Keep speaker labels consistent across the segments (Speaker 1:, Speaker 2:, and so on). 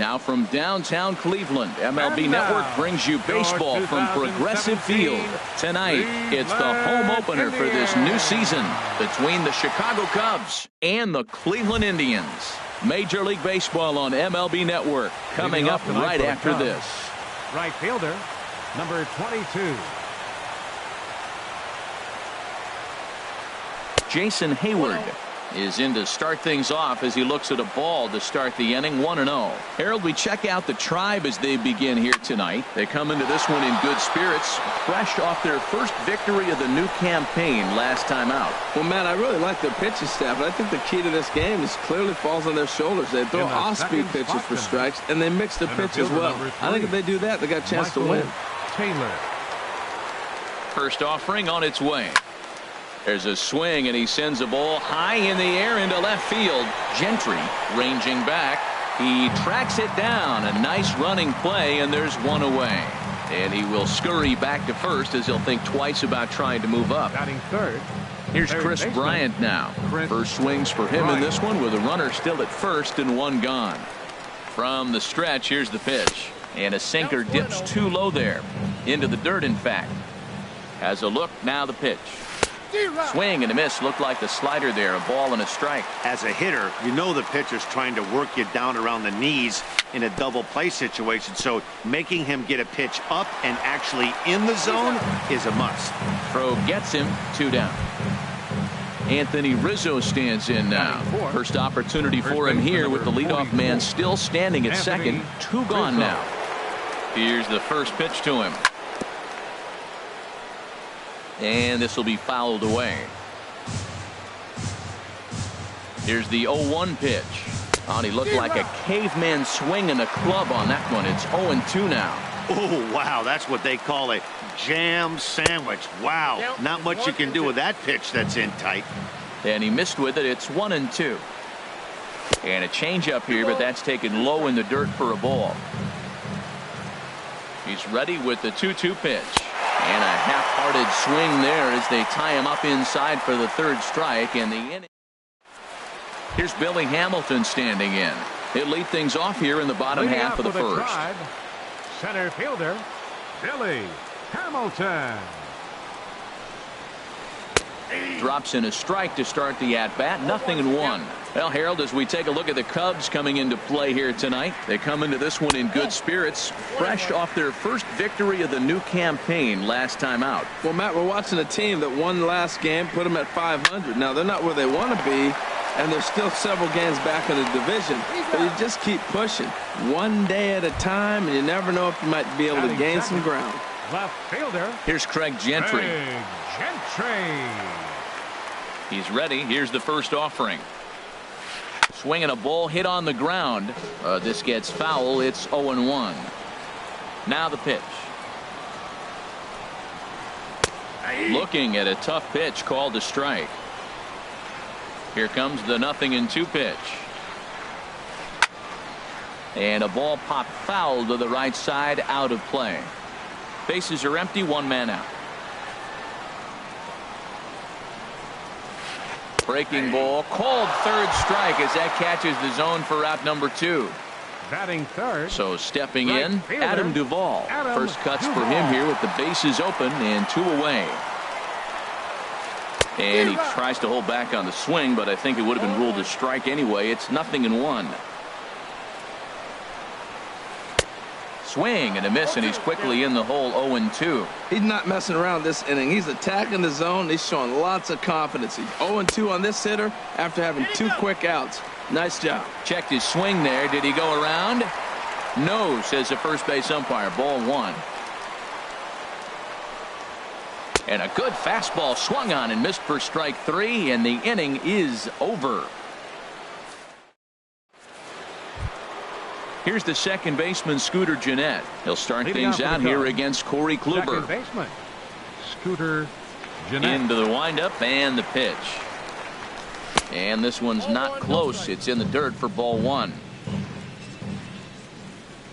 Speaker 1: Now from downtown Cleveland, MLB Network brings you baseball from Progressive Field. Tonight, it's the home opener for this new season between the Chicago Cubs and the Cleveland Indians. Major League Baseball on MLB Network coming up right after this.
Speaker 2: Right fielder, number 22.
Speaker 1: Jason Hayward is in to start things off as he looks at a ball to start the inning. 1-0. Harold, we check out the Tribe as they begin here tonight. They come into this one in good spirits, fresh off their first victory of the new campaign last time out.
Speaker 3: Well, Matt, I really like their pitching staff, but I think the key to this game is clearly falls on their shoulders. They throw off-speed pitches for strikes, and they mix the pitch as well. I think if they do that, they got a chance to win.
Speaker 2: Taylor.
Speaker 1: First offering on its way. There's a swing, and he sends a ball high in the air into left field. Gentry ranging back. He tracks it down. A nice running play, and there's one away. And he will scurry back to first as he'll think twice about trying to move up.
Speaker 2: Batting third.
Speaker 1: Here's Chris Bryant now. First swings for him in this one with a runner still at first and one gone. From the stretch, here's the pitch. And a sinker dips too low there. Into the dirt, in fact. Has a look, now the pitch. Swing and a miss. Looked like the slider there. A ball and a strike.
Speaker 4: As a hitter, you know the pitcher's trying to work you down around the knees in a double play situation. So making him get a pitch up and actually in the zone is a must.
Speaker 1: Throw gets him. 2 down. Anthony Rizzo stands in now. First opportunity for him here with the leadoff man still standing at second. 2 gone now. Here's the first pitch to him. And this will be fouled away. Here's the 0-1 pitch. He looked like a caveman swinging a club on that one. It's 0-2 now.
Speaker 4: Oh, wow. That's what they call a jam sandwich. Wow. Not much you can do with that pitch that's in tight.
Speaker 1: And he missed with it. It's 1-2. And a changeup here, but that's taken low in the dirt for a ball. He's ready with the 2-2 pitch. And a half-hearted swing there as they tie him up inside for the third strike. And the inning. Here's Billy Hamilton standing in. He'll lead things off here in the bottom half of the first.
Speaker 2: Tribe, center fielder, Billy Hamilton.
Speaker 1: Drops in a strike to start the at-bat. 0-1. Well, Harold, as we take a look at the Cubs coming into play here tonight, they come into this one in good spirits, fresh off their first victory of the new campaign last time out.
Speaker 3: Well, Matt, we're watching a team that won last game, put them at 500. Now, they're not where they want to be, and they're still several games back in the division. But you just keep pushing one day at a time, and you never know if you might be able to gain some ground.
Speaker 2: Left fielder.
Speaker 1: Here's Craig Gentry.
Speaker 2: Gentry.
Speaker 1: He's ready. Here's the first offering. Swinging a ball hit on the ground. This gets foul. It's 0-1. Now the pitch. Looking at a tough pitch called a strike. Here comes the 0-2 pitch. And a ball popped foul to the right side, out of play. Bases are empty, 1 man out. Breaking ball, called third strike as that catches the zone for out number 2.
Speaker 2: Batting third.
Speaker 1: So stepping in, Adam Duvall. First cuts for him here with the bases open and 2 away. And he tries to hold back on the swing, but I think it would have been ruled a strike anyway. It's 0-1. Swing and a miss, and he's quickly in the hole. 0-2.
Speaker 3: He's not messing around this inning. He's attacking the zone. He's showing lots of confidence. He's 0-2 on this hitter after having 2 quick outs. Nice job.
Speaker 1: Checked his swing there. Did he go around? No, says the first base umpire. Ball 1. And a good fastball swung on and missed for strike 3, and the inning is over. Here's the second baseman, Scooter Gennett. He'll start things out here against Corey Kluber.
Speaker 2: Second baseman, Scooter Gennett.
Speaker 1: Into the windup and the pitch. And this one's not close. It's in the dirt for ball 1.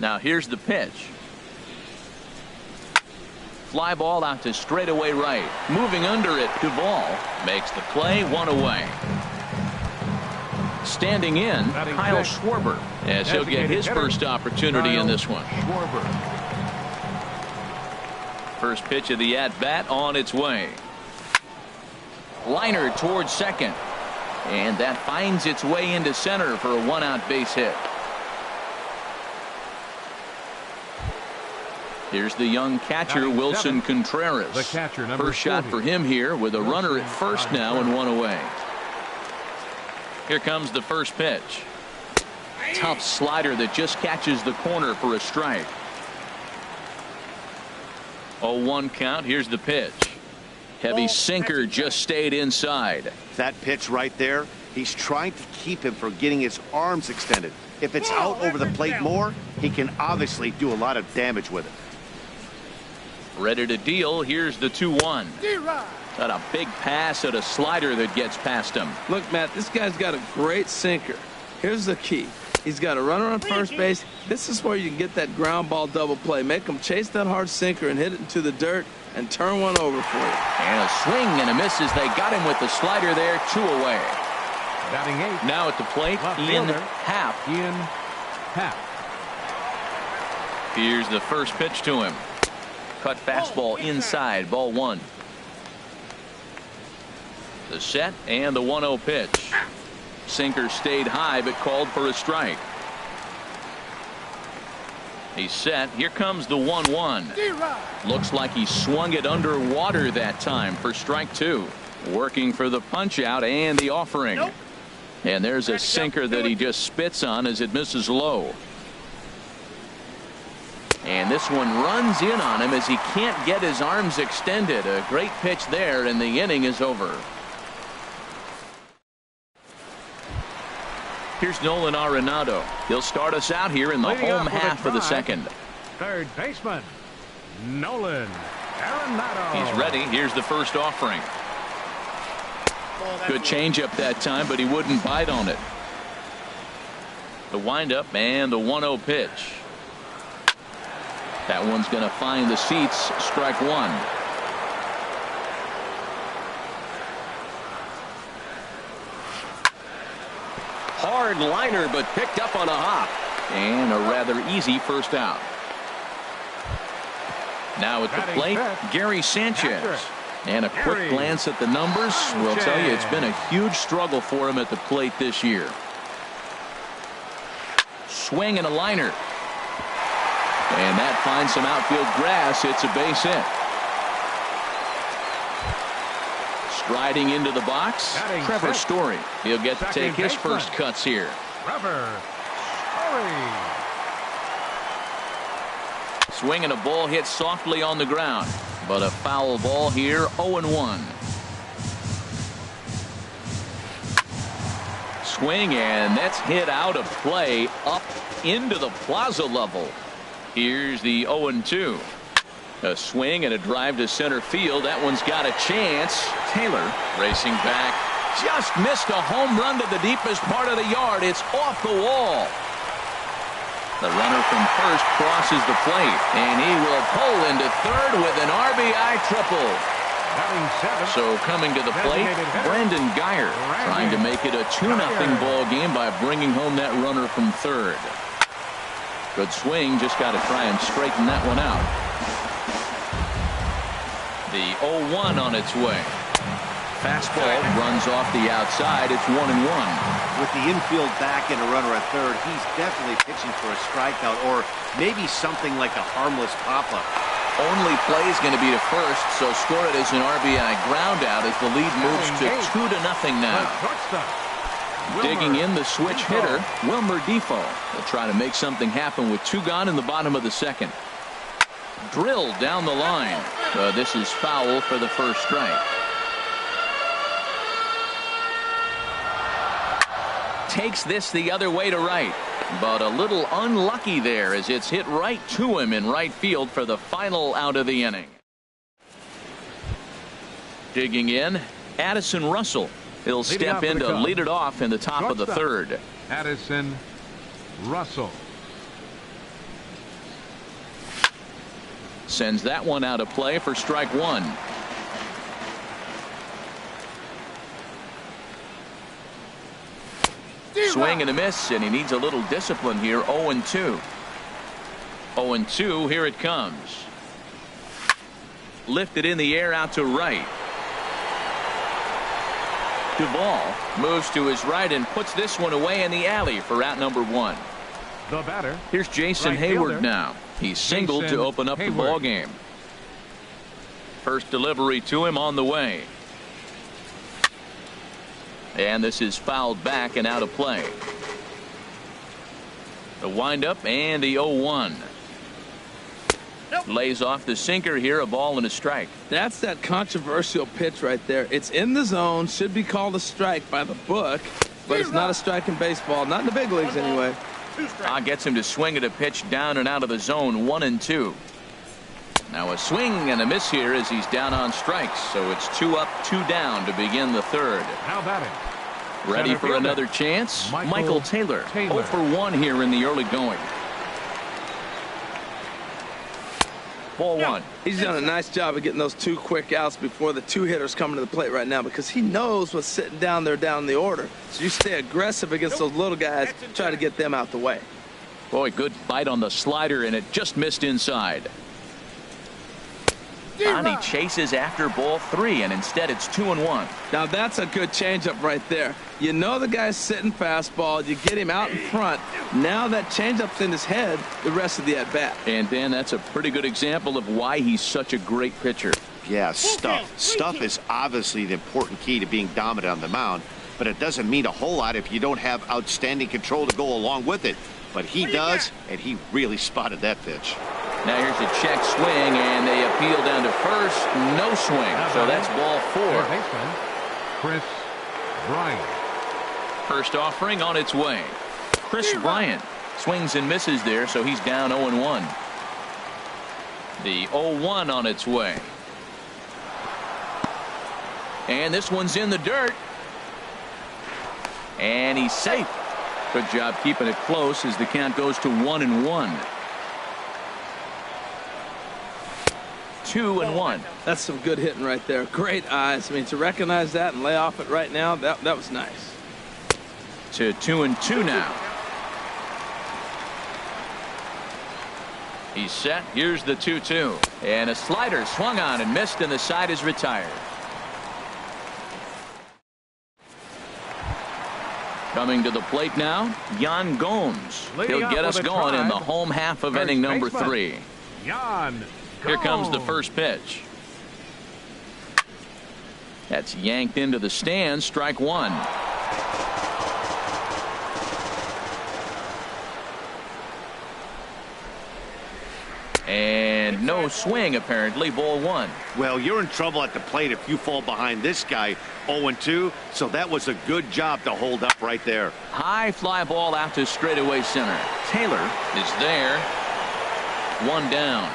Speaker 1: Now here's the pitch. Fly ball out to straightaway right. Moving under it, Duvall makes the play, 1 away. Standing in, Kyle Schwarber, as he'll get his first opportunity in this one. First pitch of the at-bat on its way. Liner towards second. And that finds its way into center for a one-out base hit. Here's the young catcher, Wilson Contreras.
Speaker 2: The catcher, number
Speaker 1: First shot
Speaker 2: 40.
Speaker 1: for him here with a runner at first now and one away. Here comes the first pitch. Tough slider that just catches the corner for a strike. 0-1 count. Here's the pitch. Heavy sinker just stayed inside.
Speaker 4: That pitch right there, he's trying to keep him from getting his arms extended. If it's out over the plate more, he can obviously do a lot of damage with it.
Speaker 1: Ready to deal. Here's the 2-1. Got a big pass at a slider that gets past him.
Speaker 3: Look, Matt, this guy's got a great sinker. Here's the key. He's got a runner on first base. This is where you can get that ground ball double play. Make him chase that hard sinker and hit it into the dirt and turn one over for you.
Speaker 1: And a swing and a miss as they got him with the slider there. 2 away.
Speaker 2: Batting 8.
Speaker 1: Now at the plate,
Speaker 2: Left
Speaker 1: Ian
Speaker 2: fielder.
Speaker 1: Happ.
Speaker 2: Ian Happ.
Speaker 1: Here's the first pitch to him. Cut fastball inside, ball 1. The set and the 1-0 pitch. Sinker stayed high but called for a strike. He's set. Here comes the 1-1. Looks like he swung it underwater that time for strike 2. Working for the punch out and the offering. And there's a sinker that he just spits on as it misses low. And this one runs in on him as he can't get his arms extended. A great pitch there, and the inning is over. Here's Nolan Arenado. He'll start us out here in the
Speaker 2: Leading
Speaker 1: home
Speaker 2: off with a
Speaker 1: half of the
Speaker 2: drive.
Speaker 1: second.
Speaker 2: Third baseman, Nolan Arenado.
Speaker 1: He's ready. Here's the first offering. Good changeup that time, but he wouldn't bite on it. The windup and the 1-0 pitch. That one's going to find the seats. Strike 1. Hard liner, but picked up on a hop. And a rather easy first out. Now at the plate, Gary Sanchez. And a quick glance at the numbers will tell you it's been a huge struggle for him at the plate this year. Swing and a liner. And that finds some outfield grass. It's a base hit. Striding into the box, Trevor Story. He'll get to take his first cuts here.
Speaker 2: Trevor Story.
Speaker 1: Swinging a ball hit softly on the ground. But a foul ball here, 0-1. Swing, and that's hit out of play up into the plaza level. Here's the 0-2. A swing and a drive to center field. That one's got a chance. Taylor racing back. Just missed a home run to the deepest part of the yard. It's off the wall. The runner from first crosses the plate, and he will pull into third with an RBI triple. So coming to the plate, Brandon Geyer trying to make it a 2-0 ball game by bringing home that runner from third. Good swing, just got to try and straighten that one out. The 0-1 on its way. Fastball runs off the outside. It's 1-1.
Speaker 4: With the infield back and a runner at third, he's definitely pitching for a strikeout or maybe something like a harmless pop-up.
Speaker 1: Only play is going to be to first, so score it as an RBI ground out as the lead moves to 2-0 now. Digging in the switch hitter, Wilmer Defoe. Will try to make something happen with 2 gone in the bottom of the second. Drilled down the line. This is foul for the first strike. Takes this the other way to right, but a little unlucky there as it's hit right to him in right field for the final out of the inning. Digging in, Addison Russell. He'll step in to lead it off in the top of the third.
Speaker 2: Addison Russell
Speaker 1: sends that one out of play for strike 1. swing and a miss, and he needs a little discipline here. 0-2. 0-2. Here it comes. Lifted in the air out to right. Duvall moves to his right and puts this one away in the alley for out number 1.
Speaker 2: The batter.
Speaker 1: Here's Jason
Speaker 2: Right
Speaker 1: Hayward
Speaker 2: fielder.
Speaker 1: now. He's singled
Speaker 2: Jason
Speaker 1: to open up
Speaker 2: Hayward.
Speaker 1: the ball game. First delivery to him on the way. And this is fouled back and out of play. The windup and the 0-1. Lays off the sinker here, a ball and a strike.
Speaker 3: That's that controversial pitch right there. It's in the zone, should be called a strike by the book, but it's not a strike in baseball, not in the big leagues anyway.
Speaker 1: Gets him to swing at a pitch down and out of the zone. 1-2. Now a swing and a miss here as he's down on strikes, so it's 2 up, 2 down to begin the third.
Speaker 2: Now batting.
Speaker 1: Ready
Speaker 2: Center
Speaker 1: for
Speaker 2: fielder.
Speaker 1: another chance?
Speaker 2: Michael
Speaker 1: Taylor.
Speaker 2: Taylor.
Speaker 1: 0 for 1 here in the early going. Ball 1.
Speaker 3: He's done a nice job of getting those 2 quick outs before the 2 hitters coming to the plate right now, because he knows what's sitting down there down the order. So you stay aggressive against those little guys, try to get them out the way.
Speaker 1: Boy, good bite on the slider, and it just missed inside. And he chases after ball 3, and instead it's 2-1.
Speaker 3: Now that's a good changeup right there. You know the guy's sitting fastball. You get him out in front. Now that changeup's in his head the rest of the at-bat.
Speaker 1: And, Dan, that's a pretty good example of why he's such a great pitcher.
Speaker 4: Yeah, stuff. Stuff is obviously the important key to being dominant on the mound, but it doesn't mean a whole lot if you don't have outstanding control to go along with it. But he does, and he really spotted that pitch.
Speaker 1: Now here's a check swing, and they appeal down to first. No swing, so that's ball 4.
Speaker 2: Third baseman, Chris Bryant.
Speaker 1: First offering on its way. Chris Bryant swings and misses there, so he's down 0-1. The 0-1 on its way. And this one's in the dirt. And he's safe. Good job keeping it close as the count goes to 1-1. 2-1.
Speaker 3: That's some good hitting right there. Great eyes. I mean, to recognize that and lay off it right now, that was nice.
Speaker 1: To 2-2 now. He's set. Here's the 2-2. And a slider swung on and missed, and the side is retired. Coming to the plate now, Yan Gomes.
Speaker 2: Leading
Speaker 1: He'll get
Speaker 2: off
Speaker 1: us
Speaker 2: with a
Speaker 1: going in the
Speaker 2: drive.
Speaker 1: home half of
Speaker 2: First
Speaker 1: inning number
Speaker 2: baseman.
Speaker 1: 3.
Speaker 2: Yan
Speaker 1: Here comes the
Speaker 2: Gomes.
Speaker 1: first pitch. That's yanked into the stands. Strike 1. And no swing, apparently. Ball 1.
Speaker 4: Well, you're in trouble at the plate if you fall behind this guy 0-2, so that was a good job to hold up right there.
Speaker 1: High fly ball out to straightaway center. Taylor is there. 1 down.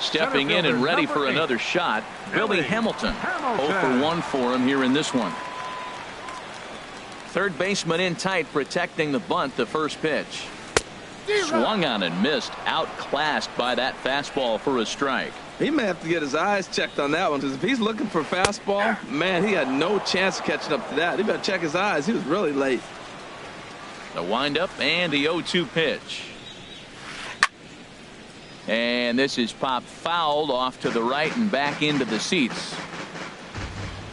Speaker 1: Stepping in and ready for another shot, Billy Hamilton. 0 for 1 for him here in this one. Third baseman in tight, protecting the bunt. The first pitch. Swung on and missed. Outclassed by that fastball for a strike.
Speaker 3: He may have to get his eyes checked on that one, because if he's looking for fastball, man, he had no chance of catching up to that. He better check his eyes. He was really late.
Speaker 1: The windup and the 0-2 pitch. And this is popped fouled off to the right and back into the seats.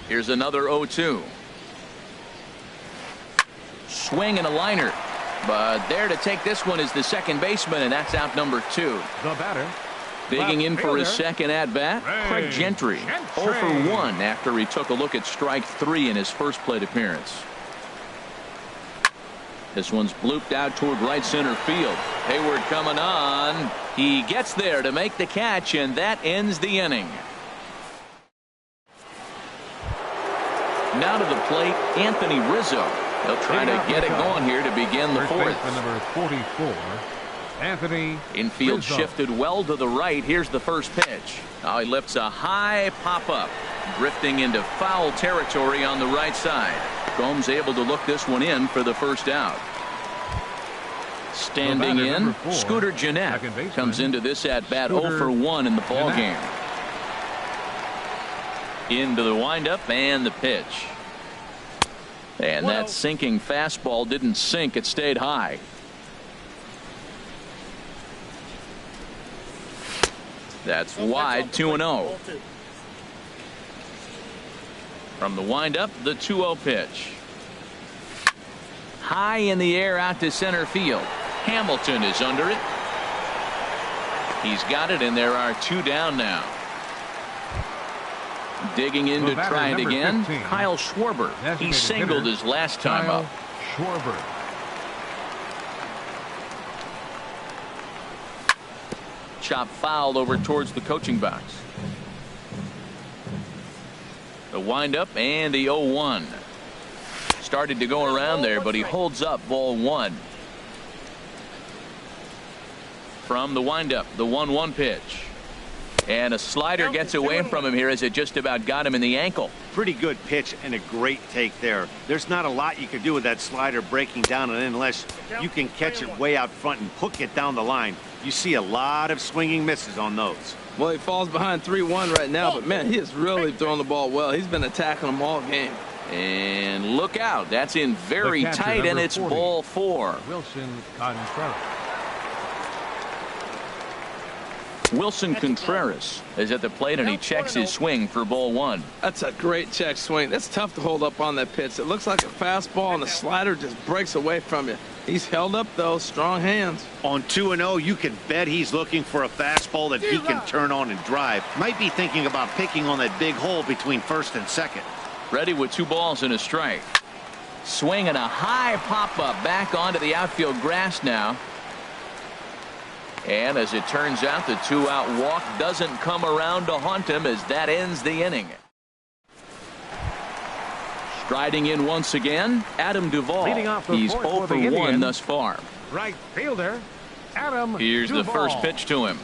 Speaker 1: Here's another 0-2. Swing and a liner. But there to take this one is the second baseman, and that's out number 2.
Speaker 2: The batter.
Speaker 1: Digging in for his
Speaker 2: fielder,
Speaker 1: second at-bat, Craig Gentry. 0 for 1 after he took a look at strike 3 in his first plate appearance. This one's blooped out toward right center field. Hayward coming on. He gets there to make the catch, and that ends the inning. Now to the plate, Anthony Rizzo. They'll try to get it going here to begin the
Speaker 2: First
Speaker 1: fourth.
Speaker 2: baseman number 44, Anthony
Speaker 1: Infield
Speaker 2: Rizzo.
Speaker 1: shifted well to the right. Here's the first pitch. Now he lifts a high pop-up, drifting into foul territory on the right side. Gomes able to look this one in for the first out. Standing
Speaker 2: The batter,
Speaker 1: in,
Speaker 2: number 4,
Speaker 1: Scooter Gennett
Speaker 2: second baseman,
Speaker 1: comes into this at-bat 0
Speaker 2: Scooter
Speaker 1: for 1 in the ball game.
Speaker 2: Gennett.
Speaker 1: Into the windup and the pitch. And that sinking fastball didn't sink. It stayed high. That's wide, 2-0. From the windup, the 2-0 pitch. High in the air out to center field. Hamilton is under it. He's got it, and there are 2 down now. Digging in to try it again, 15, Kyle Schwarber. He singled his last time up.
Speaker 2: Schwarber.
Speaker 1: Chop foul over towards the coaching box. The windup and the 0-1. Started to go around there, but he holds up, ball 1. From the windup, the 1-1 pitch. And a slider gets away from him here as it just about got him in the ankle.
Speaker 4: Pretty good pitch and a great take there. There's not a lot you can do with that slider breaking down, and unless you can catch it way out front and hook it down the line, you see a lot of swinging misses on those.
Speaker 3: Well, he falls behind 3-1 right now, but man, he is really throwing the ball well. He's been attacking them all game.
Speaker 1: And look out, that's in very tight, and it's 40, ball 4. Wilson Contreras is at the plate, and he checks his swing for ball 1.
Speaker 3: That's a great check swing. That's tough to hold up on that pitch. It looks like a fastball, and the slider just breaks away from you. He's held up, though. Strong hands.
Speaker 4: On 2-0, you can bet he's looking for a fastball that he can turn on and drive. Might be thinking about picking on that big hole between first and second.
Speaker 1: Ready with 2 balls and a strike. Swing and a high pop-up back onto the outfield grass now. And as it turns out, the 2-out walk doesn't come around to haunt him as that ends the inning. Striding in once again, Adam Duvall. He's 0 for 1 thus far.
Speaker 2: Right fielder, Adam
Speaker 1: Here's
Speaker 2: Duvall.
Speaker 1: The first pitch to him.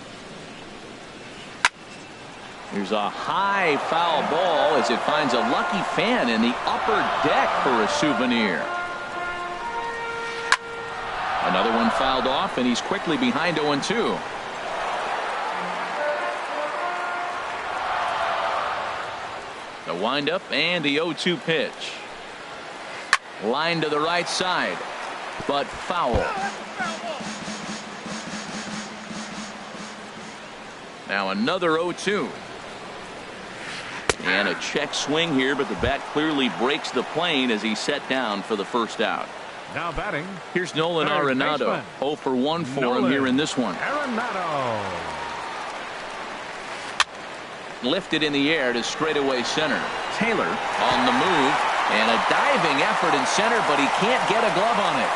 Speaker 1: Here's a high foul ball as it finds a lucky fan in the upper deck for a souvenir. Another one fouled off, and he's quickly behind 0-2. The windup and the 0-2 pitch. Line to the right side, but foul. Now another 0-2. And a check swing here, but the bat clearly breaks the plane as he's set down for the first out.
Speaker 2: Now batting.
Speaker 1: Here's Nolan Arenado. 0 for 1 for him here in this one.
Speaker 2: Arenado.
Speaker 1: Lifted in the air to straightaway center. Taylor on the move, and a diving effort in center, but he can't get a glove on it.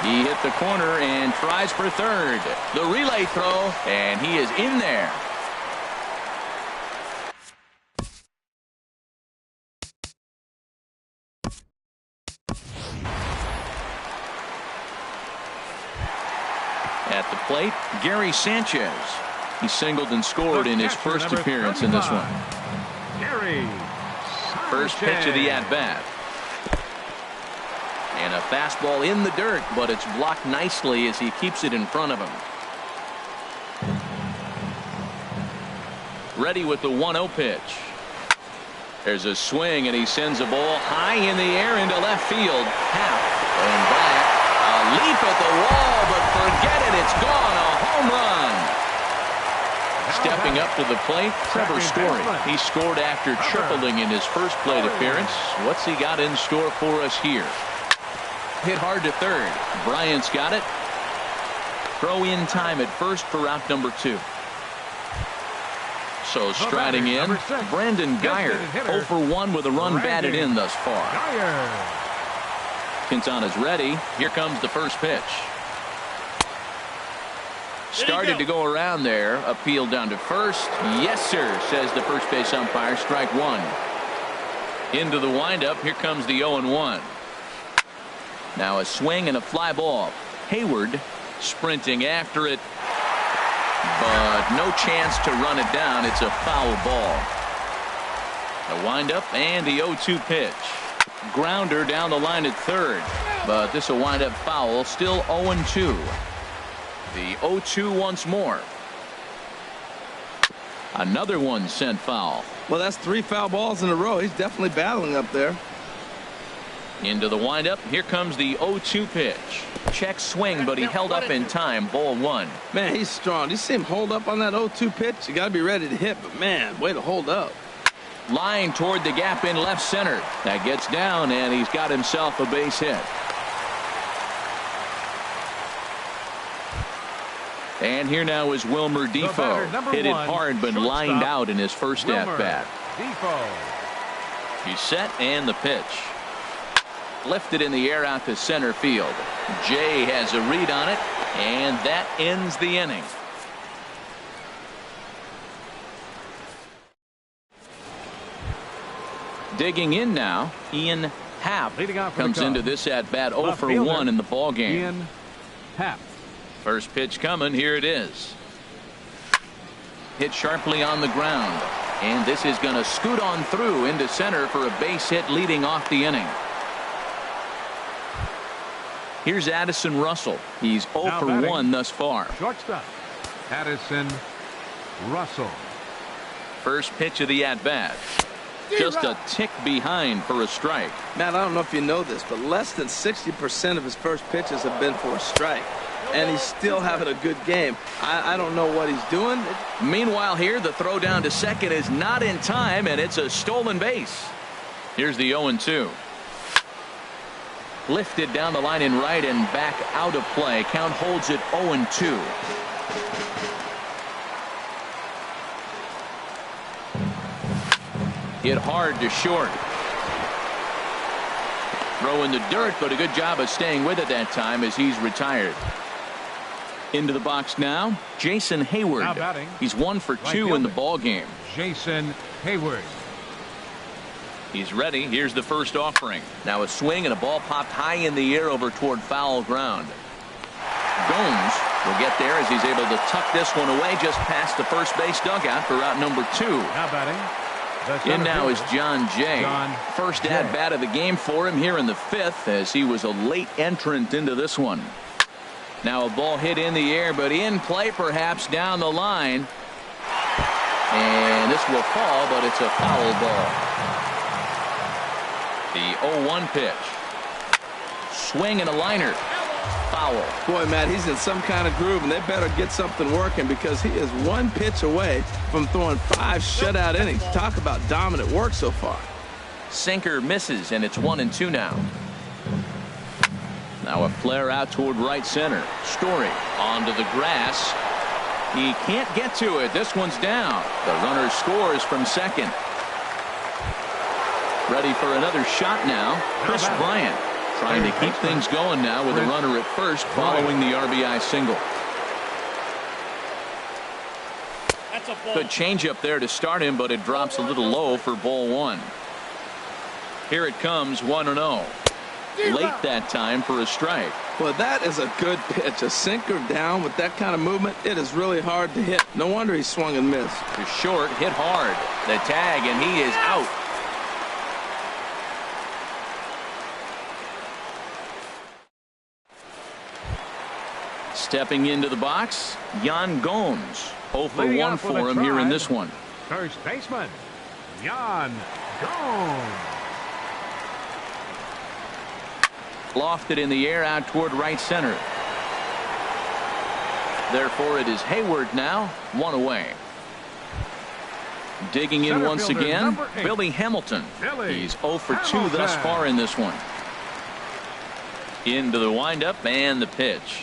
Speaker 1: He hit the corner and tries for third. The relay throw, and he is in there. At the plate, Gary Sanchez. He singled and scored in his first appearance in this one.
Speaker 2: Gary
Speaker 1: First pitch of the at-bat. And a fastball in the dirt, but it's blocked nicely as he keeps it in front of him. Ready with the 1-0 pitch. There's a swing, and he sends a ball high in the air into left field. Half and back. A leap at the wall, but forget it. It's gone. A home run. Stepping up to the plate, Trevor Story. He scored after tripling in his first plate appearance. What's he got in store for us here? Hit hard to third. Bryant's got it. Throw in time at first for out number 2. So striding in, Brandon Geyer. 0 for 1 with a run batted in thus far. Quintana's ready. Here comes the first pitch. Started to go around there. Appeal down to first. Yes, sir, says the first base umpire. Strike 1. Into the windup. Here comes the 0-1. Now a swing and a fly ball. Hayward sprinting after it, but no chance to run it down. It's a foul ball. The windup and the 0-2 pitch. Grounder down the line at third, but this will wind up foul. Still 0-2. The 0-2 once more. Another one sent foul.
Speaker 3: Well, that's 3 foul balls in a row. He's definitely battling up there.
Speaker 1: Into the windup. Here comes the 0-2 pitch. Check swing, but he held up in time. Ball 1.
Speaker 3: Man, he's strong. You see him hold up on that 0-2 pitch? You got to be ready to hit, but man, way to hold up.
Speaker 1: Line toward the gap in left center. That gets down, and he's got himself a base hit. And here now is Wilmer Defoe. Hit it hard, but lined out in his first at-bat. He's set, and the pitch. Lifted in the air out to center field. Jay has a read on it, and that ends the inning. Digging in now, Ian Happ comes into this at-bat 0 for 1 in the ball game.
Speaker 2: Ian Happ.
Speaker 1: First pitch coming. Here it is. Hit sharply on the ground, and this is going to scoot on through into center for a base hit leading off the inning. Here's Addison Russell. He's 0 for 1 thus far.
Speaker 2: Shortstop, Addison Russell.
Speaker 1: First pitch of the at-bat. Just a tick behind for a strike.
Speaker 3: Matt, I don't know if you know this, but less than 60% of his first pitches have been for a strike. And he's still having a good game. I don't know what he's doing.
Speaker 1: Meanwhile here, the throw down to second is not in time, and it's a stolen base. Here's the 0-2. Lifted down the line in right and back out of play. Count holds it 0-2. Hit hard to short. Throw in the dirt, but a good job of staying with it that time as he's retired. Into the box now, Jason Hayward. He's 1 for 2 in the ball game.
Speaker 2: Jason Hayward.
Speaker 1: He's ready. Here's the first offering. Now a swing and a ball popped high in the air over toward foul ground. Gomes will get there as he's able to tuck this one away just past the first base dugout for out number 2.
Speaker 2: Now batting.
Speaker 1: In now is John Jay. First at bat of the game for him here in the 5th as he was a late entrant into this one. Now a ball hit in the air, but in play perhaps down the line. And this will fall, but it's a foul ball. The 0-1 pitch. Swing and a liner. Foul.
Speaker 3: Boy, Matt, he's in some kind of groove, and they better get something working because he is 1 pitch away from throwing 5 shutout innings. Talk about dominant work so far.
Speaker 1: Sinker misses, and it's 1-2 now. Now a flare out toward right center. Story onto the grass. He can't get to it. This one's down. The runner scores from second. Ready for another shot now. Chris Bryant trying to keep things going now with a runner at first following the RBI single. Good changeup there to start him, but it drops a little low for ball 1. Here it comes, 1-0. Late that time for a strike.
Speaker 3: Well, that is a good pitch. A sinker down with that kind of movement, it is really hard to hit. No wonder he swung and missed.
Speaker 1: To short, hit hard. The tag, and he is out. Stepping into the box, Yan Gomes. 0 for 1 for him here in this one.
Speaker 2: First baseman, Yan Gomes.
Speaker 1: Lofted in the air out toward right center. Therefore, it is Hayward now, 1 away. Digging in once again, Billy Hamilton. He's 0 for 2 thus far in this one. Into the windup and the pitch.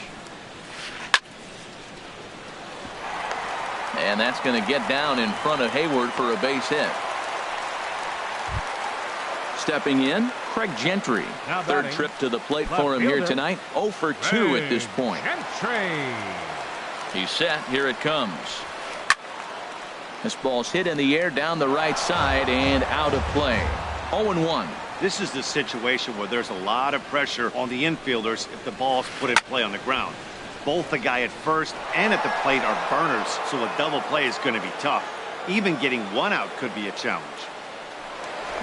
Speaker 1: And that's going to get down in front of Hayward for a base hit. Stepping in, Craig Gentry. Third trip to the plate for him here tonight. 0 for 2 at this point. He's set. Here it comes. This ball's hit in the air down the right side and out of play. 0-1.
Speaker 4: This is the situation where there's a lot of pressure on the infielders if the ball's put in play on the ground. Both the guy at first and at the plate are burners, so a double play is going to be tough. Even getting 1 out could be a challenge.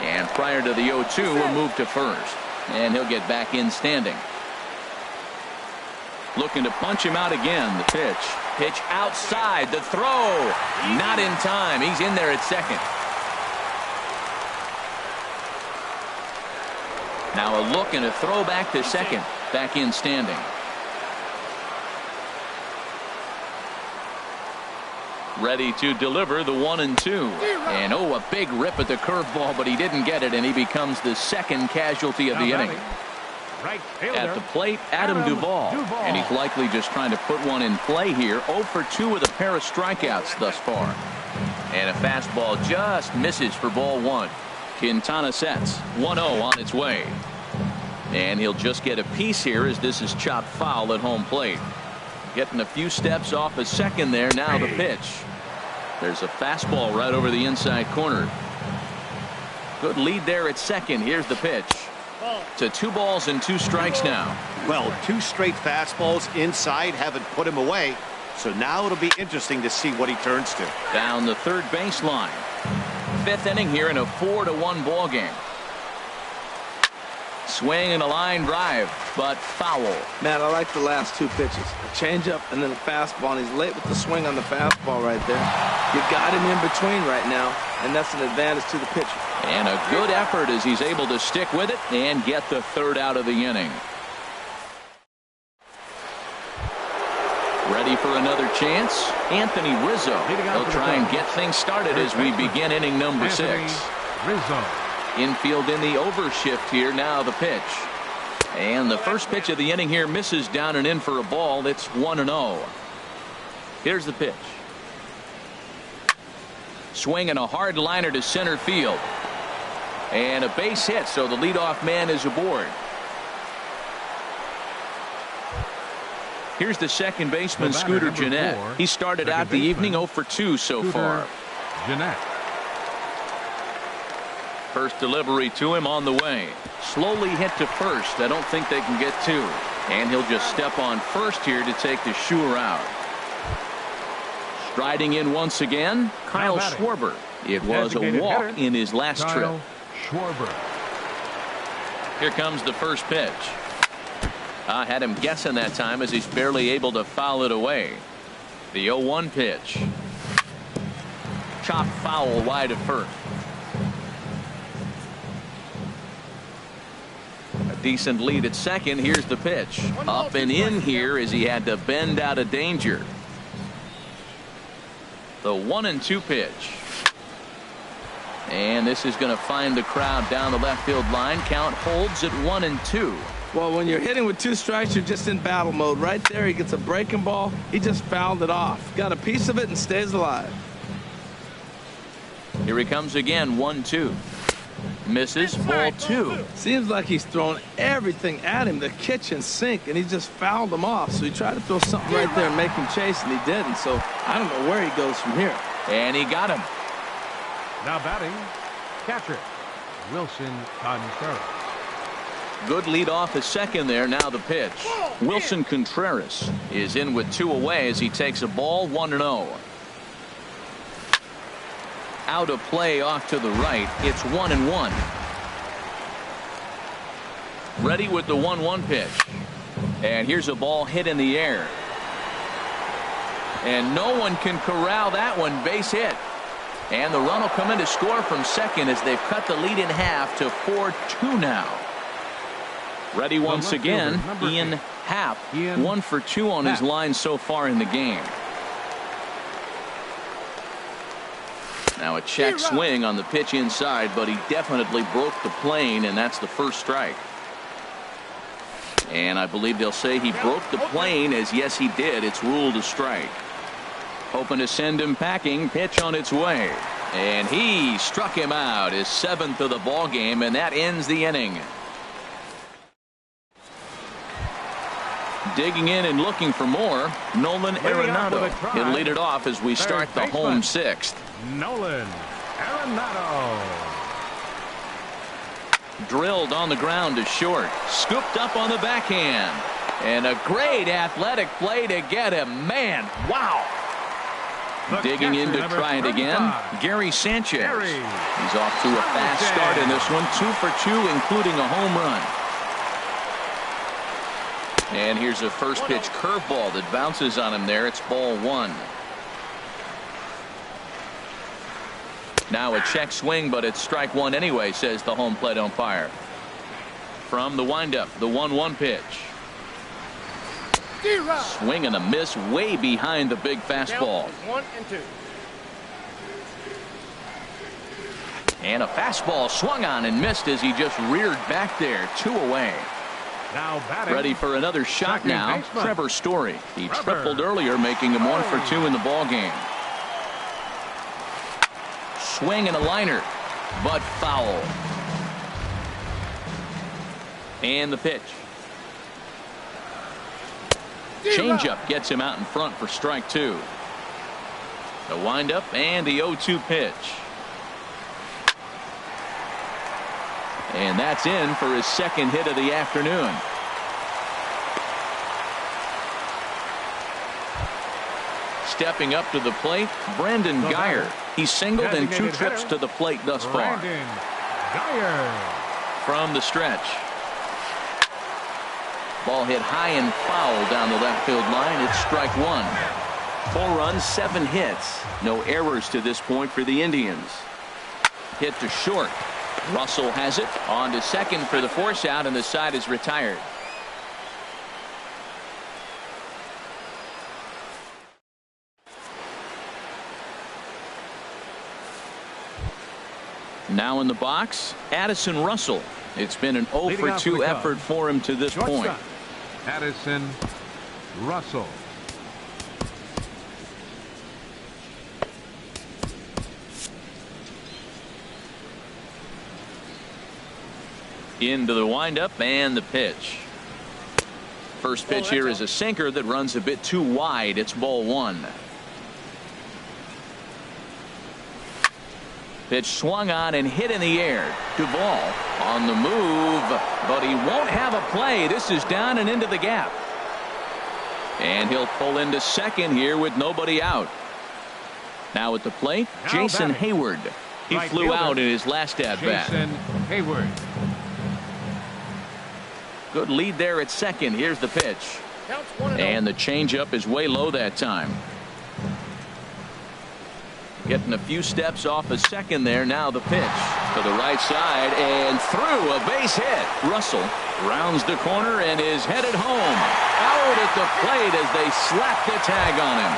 Speaker 1: And prior to the 0-2, we'll move to first. And he'll get back in standing. Looking to punch him out again. The pitch. Pitch outside. The throw. Not in time. He's in there at second. Now a look and a throw back to second. Back in standing. Ready to deliver the 1-2. And a big rip at the curveball, but he didn't get it, and he becomes the second casualty of the inning. At the plate, Adam Duvall. And he's likely just trying to put one in play here. 0 for 2 with a pair of strikeouts thus far. And a fastball just misses for ball 1. Quintana sets. 1-0 on its way. And he'll just get a piece here as this is chopped foul at home plate. Getting a few steps off a second there. Now the pitch. There's a fastball right over the inside corner. Good lead there at second. Here's the pitch. To 2 balls and 2 strikes now.
Speaker 4: Well, 2 straight fastballs inside haven't put him away. So now it'll be interesting to see what he turns to.
Speaker 1: Down the third baseline. 5th inning here in a 4-1 ball game. Swing and a line drive, but foul.
Speaker 3: Man, I like the last 2 pitches. A changeup and then a fastball, and he's late with the swing on the fastball right there. You got him in between right now, and that's an advantage to the pitcher.
Speaker 1: And a good effort as he's able to stick with it and get the 3rd out of the inning. Ready for another chance? Anthony Rizzo. He'll try and get things started as we begin inning number 6.
Speaker 2: Rizzo.
Speaker 1: Infield in the overshift here. Now the pitch. And the first pitch of the inning here misses down and in for a ball. It's 1-0. Here's the pitch. Swinging a hard liner to center field. And a base hit, so the leadoff man is aboard. Here's the second baseman, Scooter Gennett. He started out the evening 0 for 2 so far.
Speaker 2: Gennett.
Speaker 1: First delivery to him on the way. Slowly hit to first. I don't think they can get 2. And he'll just step on first here to take the sure out. Striding in once again, Kyle Schwarber. It was a walk in his last trip.
Speaker 2: Schwarber.
Speaker 1: Here comes the first pitch. I had him guessing that time as he's barely able to foul it away. The 0-1 pitch. Chopped foul wide of first. A decent lead at second. Here's the pitch. Up and in here as he had to bend out of danger. The 1-2 pitch. And this is going to find the crowd down the left field line. Count holds at 1-2.
Speaker 3: Well, when you're hitting with 2 strikes, you're just in battle mode. Right there, he gets a breaking ball. He just fouled it off. Got a piece of it and stays alive.
Speaker 1: Here he comes again. 1-2. Misses. Ball 2.
Speaker 3: Seems like he's thrown everything at him, the kitchen sink, and he just fouled him off. So he tried to throw something right there and make him chase, and he didn't. So I don't know where he goes from here.
Speaker 1: And he got him.
Speaker 2: Now batting, catcher, Wilson Contreras.
Speaker 1: Good lead off a second there. Now the pitch. Wilson Contreras is in with 2 away as he takes a ball. 1-0. Out of play off to the right. It's 1-1. Ready with the 1-1 pitch. And here's a ball hit in the air. And no one can corral that one. Base hit. And the run will come in to score from second as they've cut the lead in half to 4-2 now. Ready once again, Ian Happ. 1 for 2 on his line so far in the game. Now a check swing on the pitch inside, but he definitely broke the plane, and that's the first strike. And I believe they'll say he broke the plane, as yes he did. It's ruled a strike. Hoping to send him packing. Pitch on its way. And he struck him out, his 7th of the ball game, and that ends the inning. Digging in and looking for more, Nolan Arenado. He'll lead it off as we start the home 6th.
Speaker 2: Nolan Arenado.
Speaker 1: Drilled on the ground to short. Scooped up on the backhand. And a great athletic play to get him. Man, wow. Digging in to try it again, Gary Sanchez. He's off to a fast start in this one. 2 for 2, including a home run. And here's a first pitch curveball that bounces on him there. It's ball 1. Now a check swing, but it's strike 1 anyway, says the home plate umpire. From the windup, the 1-1 pitch. Swing and a miss way behind the big fastball.
Speaker 5: 1-2.
Speaker 1: And a fastball swung on and missed as he just reared back there. 2 away.
Speaker 2: Now batting.
Speaker 1: Ready for another shot
Speaker 2: Second
Speaker 1: now.
Speaker 2: baseman.
Speaker 1: Trevor Story. He
Speaker 2: Trevor.
Speaker 1: tripled earlier, making him 1 for 2 in the ball game. Swing and a liner, but foul. And the pitch. Changeup gets him out in front for strike 2. The windup and the 0-2 pitch. And that's in for his second hit of the afternoon. Stepping up to the plate, Brandon Guyer. He's singled in 2 trips to the plate thus far.
Speaker 2: Brandon Guyer.
Speaker 1: From the stretch. Ball hit high and foul down the left field line. It's strike 1. 4 runs, 7 hits. No errors to this point for the Indians. Hit to short. Russell has it. On to second for the force out, and the side is retired. Now in the box, Addison Russell. It's been an 0 for 2 effort for him to this point.
Speaker 2: Addison Russell.
Speaker 1: Into the windup and the pitch. First pitch here is a sinker that runs a bit too wide. It's ball 1. Pitch swung on and hit in the air. Duvall on the move, but he won't have a play. This is down and into the gap. And he'll pull into second here with nobody out. Now at the plate, Jason Hayward. He flew out in his last at-bat.
Speaker 2: Jason Hayward.
Speaker 1: Good lead there at second. Here's the pitch. And the changeup is way low that time. Getting a few steps off a second there. Now the pitch to the right side and through a base hit. Russell rounds the corner and is headed home. Out at the plate as they slap the tag on him.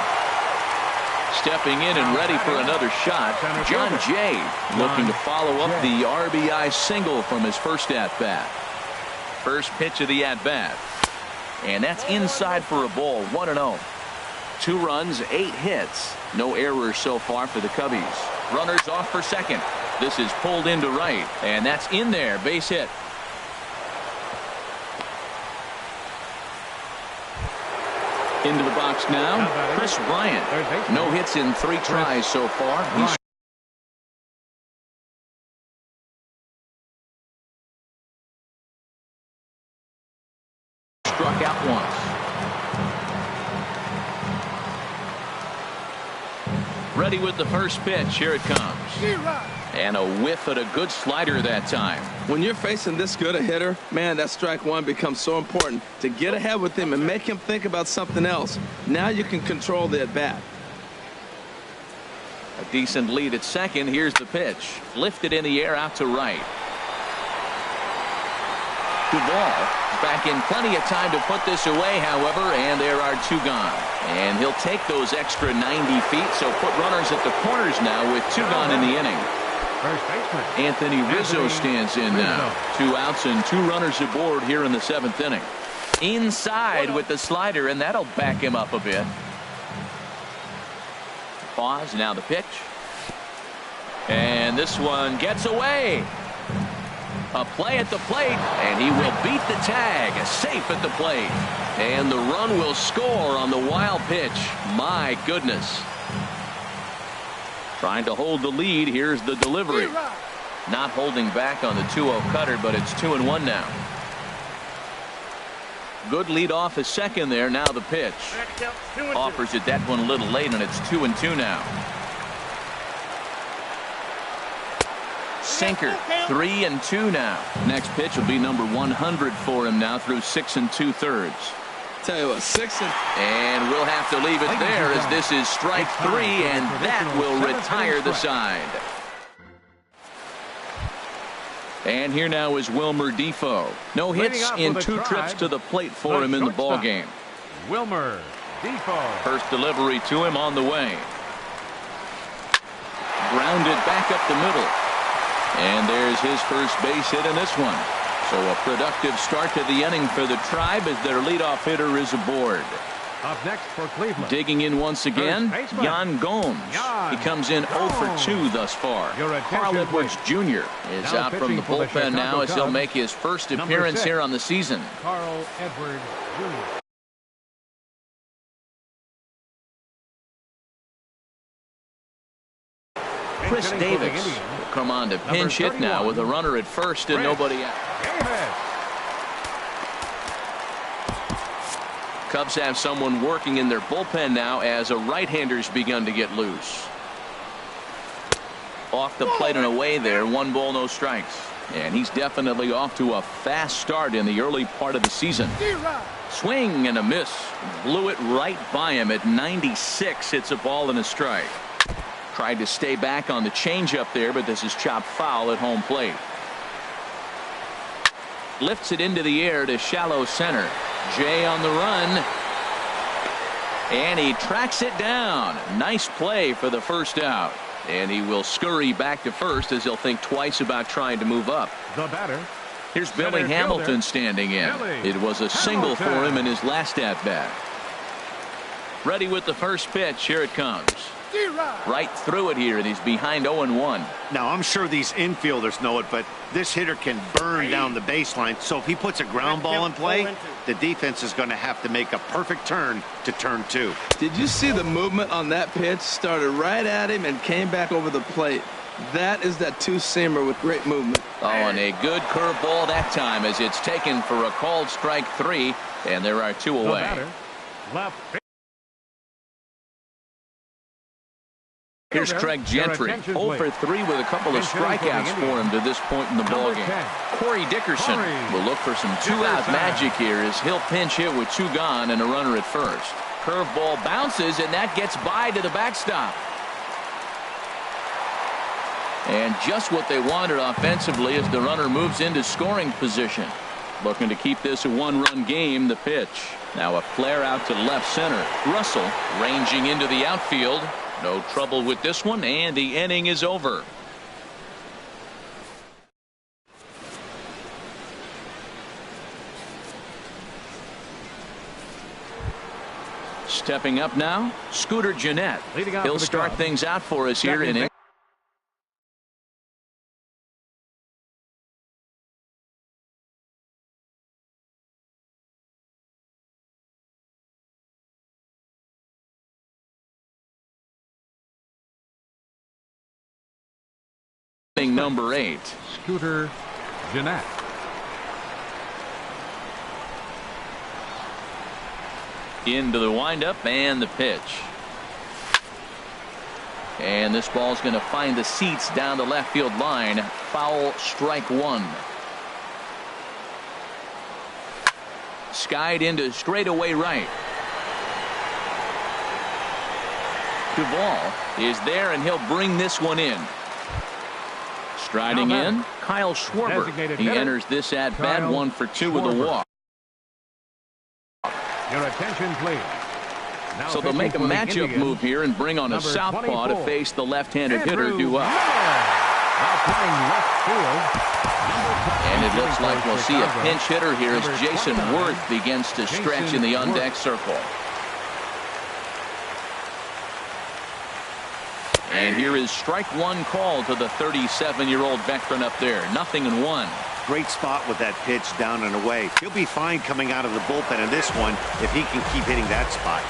Speaker 1: Stepping in and ready for another shot, John Jay looking to follow up the RBI single from his first at-bat. First pitch of the at-bat. And that's inside for a ball. 1-0. 2 runs, 8 hits. No errors so far for the Cubbies. Runners off for second. This is pulled into right, and that's in there. Base hit. Into the box now, Chris Bryant. No hits in 3 tries so far. He's struck out once. Ready with the first pitch. Here it comes. And a whiff at a good slider that time.
Speaker 3: When you're facing this good a hitter, man, that strike 1 becomes so important to get ahead with him and make him think about something else. Now you can control the at-bat.
Speaker 1: A decent lead at second. Here's the pitch. Lifted in the air out to right. Duvall back in plenty of time to put this away, however, and there are 2 gone. And he'll take those extra 90 feet, so put runners at the corners now with 2 gone in the inning.
Speaker 2: First baseman
Speaker 1: Anthony Rizzo stands in now. 2 outs and 2 runners aboard here in the 7th inning. Inside with the slider, and that'll back him up a bit. Pause, now the pitch. And this one gets away. A play at the plate, and he will beat the tag. Safe at the plate. And the run will score on the wild pitch. My goodness. Trying to hold the lead. Here's the delivery. Not holding back on the 2-0 cutter, but it's 2-1 now. Good lead off a second there. Now the pitch. Offers it that one a little late, and it's 2-2 now. Sinker. 3-2 now. Next pitch will be number 100 for him now through 6 2/3.
Speaker 3: Tell you what, 6
Speaker 1: and we'll have to leave it there as this is strike 3, and that will retire the side. And here now is Wilmer Defoe. No hits in 2 trips to the plate for him in the ball game.
Speaker 2: Wilmer Defoe.
Speaker 1: First delivery to him on the way. Grounded back up the middle. And there's his first base hit in this one. So a productive start to the inning for the Tribe as their leadoff hitter is aboard.
Speaker 2: Up next for Cleveland.
Speaker 1: Digging in once again, Yan Gomes. He comes in 0 for 2 thus far. Carl Edwards Jr. is out from the bullpen now as he'll make his first appearance here on the season.
Speaker 2: Carl Edwards Jr.
Speaker 1: Chris Davis will come on to pinch hit now with a runner at first and nobody out. Cubs have someone working in their bullpen now as a right-hander's begun to get loose. Off the plate and away there. 1 ball, no strikes. And he's definitely off to a fast start in the early part of the season. Swing and a miss. Blew it right by him at 96. It's a ball and a strike. Tried to stay back on the changeup there, but this is chopped foul at home plate. Lifts it into the air to shallow center. Jay on the run. And he tracks it down. Nice play for the first out. And he will scurry back to first as he'll think twice about trying to move up.
Speaker 2: The batter.
Speaker 1: Here's Billy Hamilton standing in. It was a single for him in his last at bat. Ready with the first pitch. Here it comes. Right through it here, and he's behind 0-1.
Speaker 4: Now, I'm sure these infielders know it, but this hitter can burn down the baseline. So if he puts a ground ball in play, the defense is going to have to make a perfect turn to turn 2.
Speaker 3: Did you see the movement on that pitch? Started right at him and came back over the plate. That is that two-seamer with great movement.
Speaker 1: Oh, and a good curveball that time as it's taken for a called strike 3, and there are 2 away. Here's Craig Gentry, 0 for 3 with a couple of strikeouts for him to this point in the ballgame. Corey Dickerson will look for some 2-out magic here as he'll pinch hit with 2 gone and a runner at first. Curveball bounces, and that gets by to the backstop. And just what they wanted offensively as the runner moves into scoring position. Looking to keep this a 1-run game. The pitch. Now a flare out to left center. Russell ranging into the outfield. No trouble with this one, and the inning is over. Stepping up now, Scooter Gennett. He'll start things out for us here in number 8.
Speaker 2: Scooter Gennett.
Speaker 1: Into the windup and the pitch. And this ball's going to find the seats down the left field line. Foul, strike 1. Skied into straightaway right. Duvall is there, and he'll bring this one in. Striding in, Kyle Schwarber. He enters this at bat 1 for 2 with a walk.
Speaker 2: Your attention, please.
Speaker 1: So they'll make a matchup move here and bring on a southpaw to face the left-handed hitter due up. And it looks like we'll see a pinch hitter here as Jason Worth begins to stretch in the on-deck circle. And here is strike 1 call to the 37-year-old veteran up there. 0-1.
Speaker 4: Great spot with that pitch down and away. He'll be fine coming out of the bullpen in this one if he can keep hitting that spot.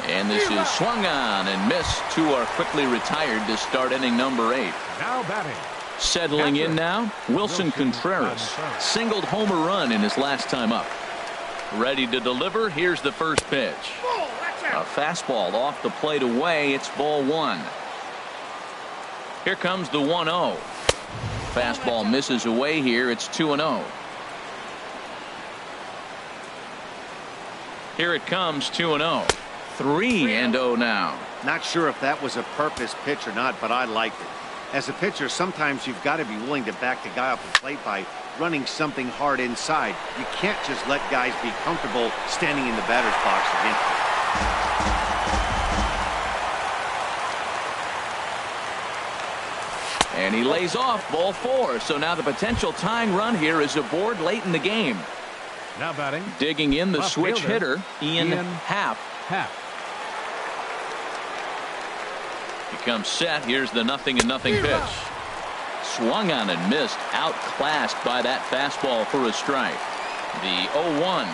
Speaker 1: And this is swung on and missed. 2 are quickly retired to start inning number 8.
Speaker 2: Now batting.
Speaker 1: Settling in now, Wilson Contreras. Singled homer run in his last time up. Ready to deliver. Here's the first pitch. A fastball off the plate away. It's ball 1. Here comes the 1-0. Fastball misses away here. It's 2-0. Here it comes 2-0. 3-0 now.
Speaker 4: Not sure if that was a purpose pitch or not, but I liked it. As a pitcher, sometimes you've got to be willing to back the guy off the plate by running something hard inside. You can't just let guys be comfortable standing in the batter's box against you.
Speaker 1: And he lays off ball 4. So now the potential tying run here is aboard late in the game.
Speaker 2: Now batting.
Speaker 1: Digging in the
Speaker 2: Left
Speaker 1: switch
Speaker 2: fielder,
Speaker 1: hitter, Ian Happ. He comes set. Here's the 0-0 pitch. Swung on and missed. Outclassed by that fastball for a strike. The 0-1.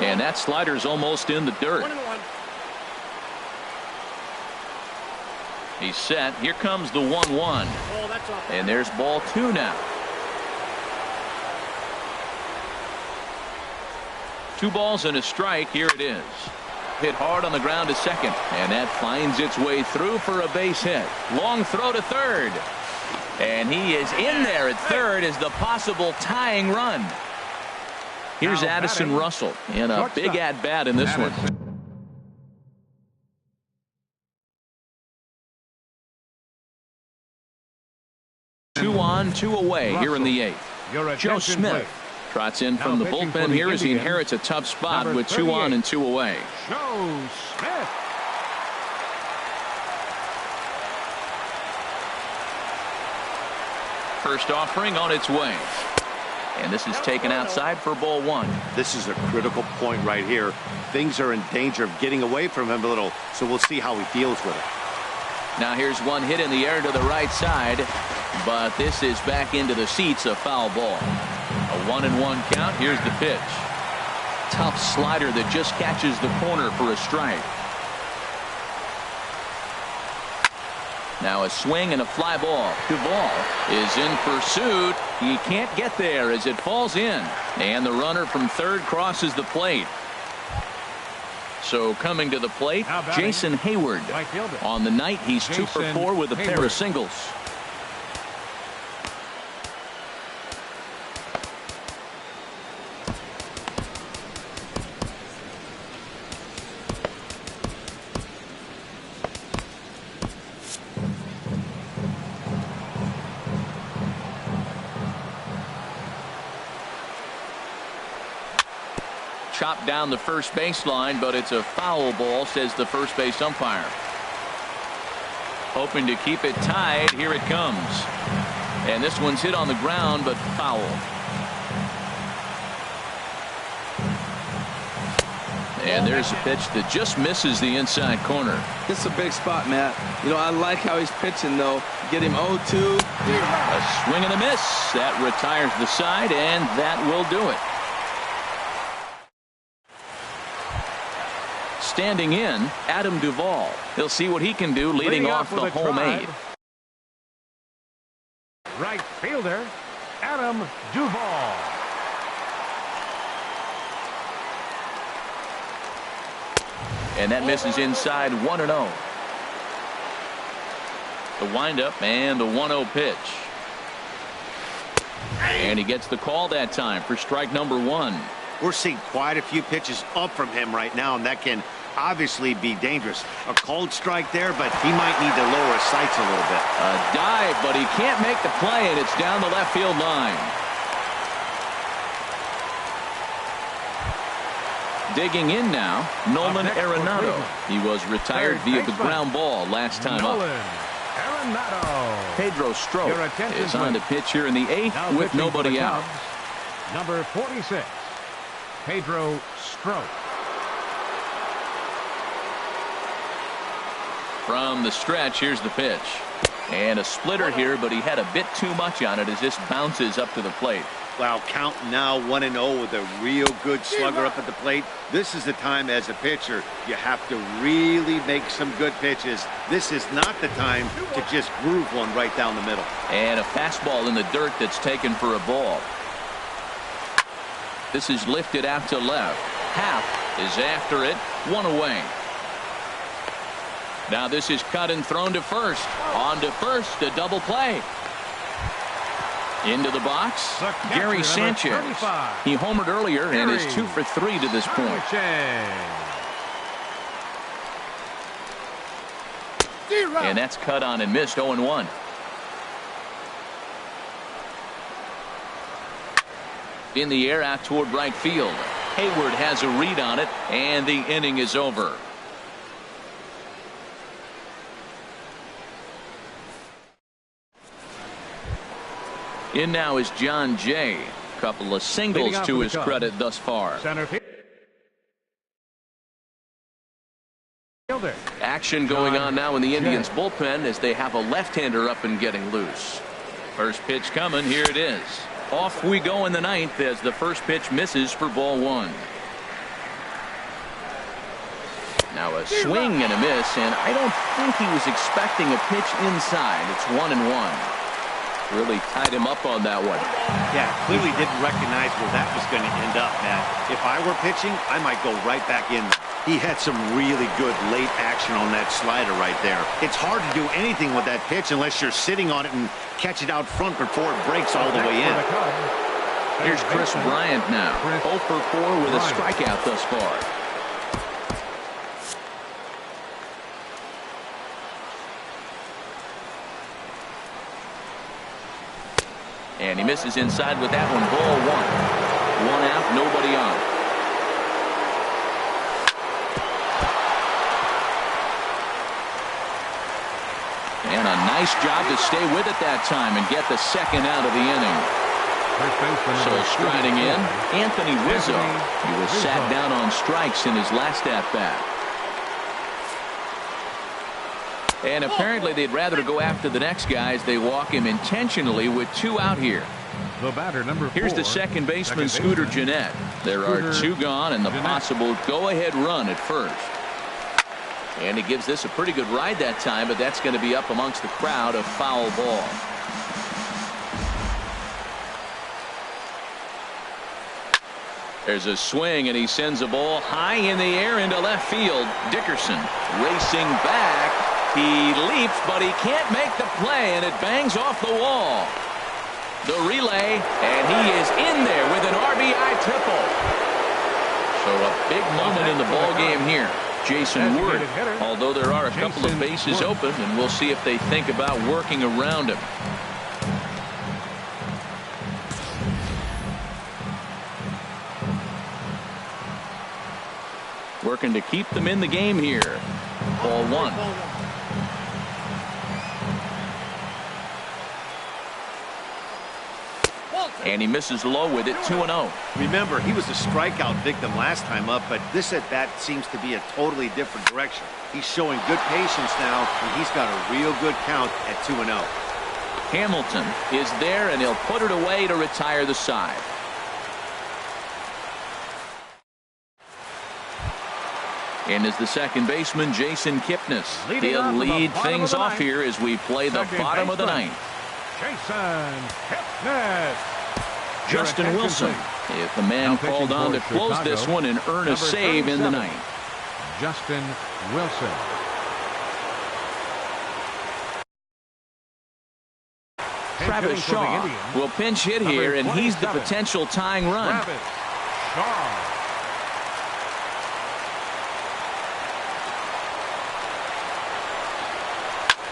Speaker 1: And that slider's almost in the dirt. He's set. Here comes the 1-1. And there's ball 2 now. 2 balls and a strike. Here it is. Hit hard on the ground to second. And that finds its way through for a base hit. Long throw to third. And he is in there at third as the possible tying run. Here's Addison Russell in a big at-bat in this one. 2 on, 2 away here in the 8th. Joe Smith trots in from the bullpen here as he inherits a tough spot with 2 on and 2 away.
Speaker 2: Joe Smith.
Speaker 1: First offering on its way. And this is taken outside for ball 1.
Speaker 4: This is a critical point right here. Things are in danger of getting away from him a little, so we'll see how he deals with it.
Speaker 1: Now here's one hit in the air to the right side, but this is back into the seats, a foul ball. A 1-1 count. Here's the pitch. Tough slider that just catches the corner for a strike. Now a swing and a fly ball. Duvall is in pursuit. He can't get there as it falls in. And the runner from third crosses the plate. So coming to the plate, Jason Hayward. On the night, he's 2 for 4 with a pair of singles. Chopped down the first baseline, but it's a foul ball, says the first base umpire. Hoping to keep it tied. Here it comes. And this one's hit on the ground, but foul. And there's a pitch that just misses the inside corner.
Speaker 3: It's a big spot, Matt. You know, I like how he's pitching, though. Get him 0-2.
Speaker 1: A swing and a miss. That retires the side, and that will do it. Standing in, Adam Duvall. He'll see what he can do leading off the home 8.
Speaker 2: Right fielder, Adam Duvall.
Speaker 1: And that misses inside 1-0. The windup and the 1-0 pitch. And he gets the call that time for strike number 1.
Speaker 4: We're seeing quite a few pitches up from him right now, and that can obviously be dangerous. A cold strike there, but he might need to lower his sights a little bit.
Speaker 1: A dive, but he can't make the play, and it's down the left field line. Digging in now, Nolan Arenado. He was retired via the ground ball last time up. Pedro Strop is on the pitch here in the 8th with nobody out.
Speaker 2: Number 46, Pedro Strop.
Speaker 1: From the stretch, here's the pitch. And a splitter here, but he had a bit too much on it as this bounces up to the plate.
Speaker 4: Wow, count now 1-0 with a real good slugger up at the plate. This is the time as a pitcher you have to really make some good pitches. This is not the time to just groove one right down the middle.
Speaker 1: And a fastball in the dirt that's taken for a ball. This is lifted out to left. Happ is after it. 1 away. Now this is cut and thrown to first. On to first, a double play. Into the box, Gary Sanchez. He homered earlier and is 2 for 3 to this point. And that's cut on and missed. 0-1. In the air out toward right field. Hayward has a read on it, and the inning is over. In now is John Jay. Couple of singles to his credit thus far.
Speaker 2: Center fielder.
Speaker 1: Action going on now in the Indians bullpen as they have a left-hander up and getting loose. First pitch coming. Here it is. Off we go in the ninth as the first pitch misses for ball one. Now a swing and a miss, and I don't think he was expecting a pitch inside. It's 1-1. Really tied him up on that one.
Speaker 4: Yeah, clearly didn't recognize where that was going to end up, Matt. If I were pitching, I might go right back in. He had some really good late action on that slider right there. It's hard to do anything with that pitch unless you're sitting on it and catch it out front before it breaks all the way in.
Speaker 1: Here's Chris Bryant now. 0 for 4 with a strikeout thus far. And he misses inside with that one. Ball one. One out, nobody on. And a nice job to stay with it that time and get the second out of the inning. So striding in, Anthony Rizzo. He was sat down on strikes in his last at-bat. And apparently they'd rather go after the next guy as they walk him intentionally with 2 out here.
Speaker 2: The batter, number 4.
Speaker 1: Here's the second baseman, Scooter Gennett. There are 2 gone and the possible go-ahead run at first. And he gives this a pretty good ride that time, but that's going to be up amongst the crowd. A foul ball. There's a swing, and he sends a ball high in the air into left field. Dickerson racing back. He leaps, but he can't make the play, and it bangs off the wall. The relay, and he is in there with an RBI triple. So a big moment in the ball game here. Jason Wood, although there are a couple of bases open, and we'll see if they think about working around him. Working to keep them in the game here. Ball one. And he misses low with it. 2-0.
Speaker 4: Remember, he was a strikeout victim last time up, but this at bat seems to be a totally different direction. He's showing good patience now, and he's got a real good count at 2-0.
Speaker 1: Hamilton is there, and he'll put it away to retire the side. And is the second baseman, Jason Kipnis. He'll lead things off here as we play the bottom of the ninth.
Speaker 2: Jason Kipnis.
Speaker 1: Justin Wilson, if the man called on to close this one and earn a save in the ninth.
Speaker 2: Justin Wilson.
Speaker 1: Travis Shaw will pinch hit here, and he's the potential tying run.
Speaker 2: Travis Shaw.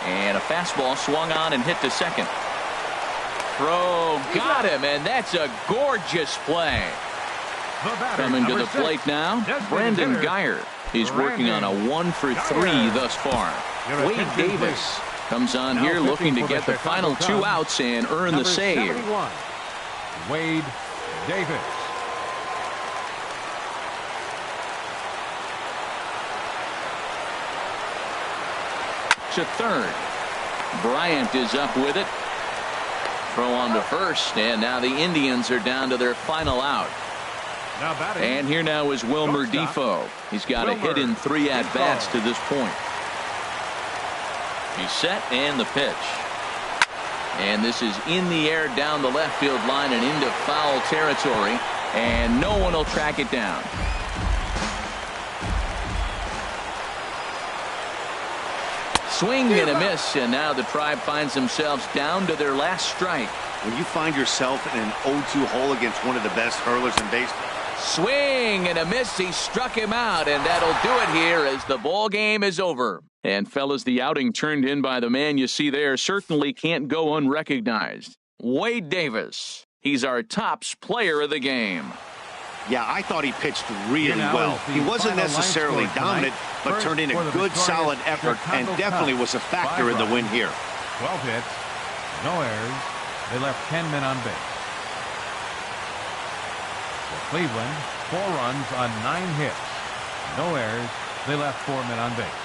Speaker 1: And a fastball swung on and hit to second. Throw got him, and that's a gorgeous play. Coming to the plate now, Brandon Geyer. He's working on a 1 for 3 thus far. Wade Davis comes on here looking to get the final 2 outs and earn the save.
Speaker 2: Wade Davis.
Speaker 1: To third. Bryant is up with it. Throw on to first, and now the Indians are down to their final out. And here now is Wilmer Defoe. He's got a hit in 3 at-bats to this point. He's set, and the pitch. And this is in the air down the left field line and into foul territory, and no one will track it down. Swing and a miss, and now the Tribe finds themselves down to their last strike.
Speaker 4: When you find yourself in an 0-2 hole against one of the best hurlers in baseball,
Speaker 1: Swing and a miss. He struck him out, and that'll do it here as the ball game is over. And fellas, the outing turned in by the man you see there certainly can't go unrecognized. Wade Davis. He's our tops player of the game.
Speaker 4: Yeah, I thought he pitched really well. He wasn't necessarily dominant, but turned in a good, solid effort and definitely was a factor in the win here.
Speaker 2: 12 hits, no errors. They left 10 men on base. For Cleveland, 4 runs on 9 hits. No errors. They left 4 men on base.